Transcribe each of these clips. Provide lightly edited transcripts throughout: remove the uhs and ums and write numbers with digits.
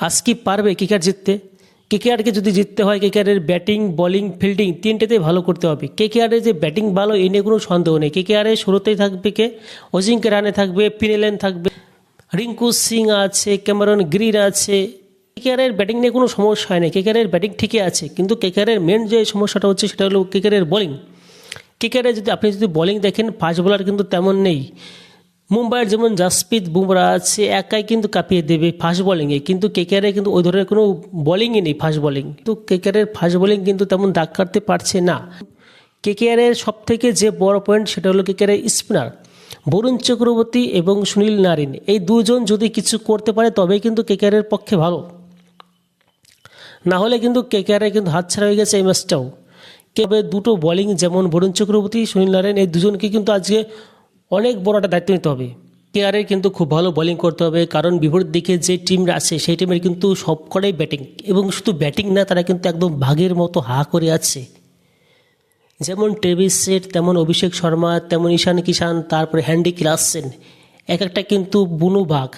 আজ কি পারবে কেকেআর জিততে? কেকেআরকে যদি জিততে হয় কেকেআরের ব্যাটিং, বোলিং, ফিল্ডিং তিনটেতেই ভালো করতে হবে। কেকেআরের যে ব্যাটিং ভালো এই নিয়ে কোনো সন্দেহ নেই। কেকেআরের শুরুতেই থাকবে কে? অজিঙ্ক্য রাহানে থাকবে, ফিনেলেন থাকবে, রিঙ্কু সিং আছে, ক্যামেরন গ্রিন আছে। কেকেআরের ব্যাটিং নিয়ে কোনো সমস্যা হয় না, কেকেআরের ব্যাটিং ঠিকই আছে, কিন্তু কেকেআরের মেন যে সমস্যাটা হচ্ছে সেটা হলো কেকেআরের বোলিং। কেকেআরের আপনি যদি বোলিং দেখেন, ফাস্ট বোলার কিন্তু তেমন নেই। মুম্বাইয়ের যেমন জাসপ্রীত বুমরা আছে, একাই কিন্তু কাঁপিয়ে দেবে ফাস্ট বোলিংয়ে, কিন্তু কেকেআরে কিন্তু ওই ধরনের কোনো বোলিংই নেই ফাস্ট বোলিং। তো কেকেআরের ফাস্ট বোলিং কিন্তু তেমন দাগ কাটতে পারছে না। কেকেআরের সব থেকে যে বড় পয়েন্ট সেটা হলো কেকেআরের স্পিনার বরুণ চক্রবর্তী এবং সুনীল নারিন, এই দুজন যদি কিছু করতে পারে তবেই কিন্তু কেকেআরের পক্ষে ভালো, না হলে কিন্তু কেকেআরের কিন্তু হাতছাড়া হয়ে গেছে এই ম্যাচটাও। তবে দুটো বোলিং যেমন বরুণ চক্রবর্তী, সুনীল নারিন, এই দুজনকে কিন্তু আজকে অনেক বড় একটা দায়িত্ব নিতে হবে। কেকেআরের কিন্তু খুব ভালো বোলিং করতে হবে, কারণ বিপরীত দিকে যে টিমরা আছে সেই টিমের কিন্তু সবকটাই ব্যাটিং, এবং শুধু ব্যাটিং না, তারা কিন্তু একদম ভাগের মতো হা করে আছে। যেমন ট্রেভিস হেড, তেমন অভিষেক শর্মা, তেমন ঈশান কিষান, তারপরে হ্যান্ডি ক্লাসেন, এক একটা কিন্তু বুনো বাঘ,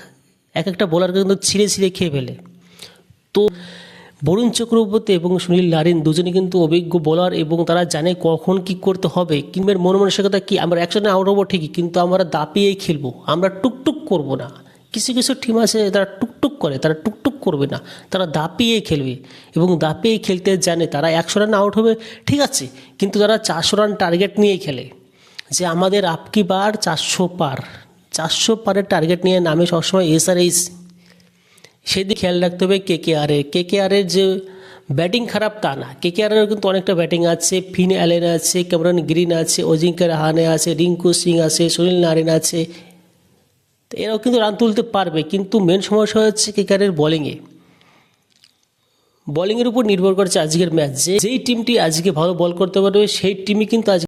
এক একটা বোলারকে কিন্তু ছিঁড়ে ছিঁড়ে খেয়ে ফেলে। তো বরুণ চক্রবর্তী এবং সুনীল নারিন দুজনে কিন্তু অভিজ্ঞ বোলার, এবং তারা জানে কখন কি করতে হবে। কিংবা মন মানসিকতা কি, আমরা একসাথে আউট হবো ঠিকই, কিন্তু আমরা দাপিয়েই খেলবো, আমরা টুকটুক করব না। কিছু কিছু টিম আছে তারা টুকটুক করে, তারা টুকটুক করবে না, তারা দাপিয়েই খেলবে, এবং দাপিয়েই খেলতে জানে। তারা 100 রান আউট হবে ঠিক আছে, কিন্তু তারা 400 রান টার্গেট নিয়েই খেলে, যে আমাদের আপকি বার 400 পার, 400 পারের টার্গেট নিয়ে নামে সবসময় এসআরএইচ। সেদিকে খেয়াল রাখতে হবে কেকেআরের যে ব্যাটিং খারাপ তা না, কেকেআরের কিন্তু অনেকটা ব্যাটিং আছে। ফিনঅ্যালেন আছে, ক্যামেরন গ্রিন আছে, অজিঙ্ক্য রাহানে আছে, রিঙ্কু সিং আছে, সুনীল নারিন আছে, এরাও কিন্তু রান তুলতে পারবে। কিন্তু মেন সমস্যা হচ্ছে কেকেআরের বোলিংয়ের উপর নির্ভর করছে আজকের ম্যাচ। যেই টিমটি আজকে ভালো বল করতে পারবে সেই টিমই কিন্তু আজকে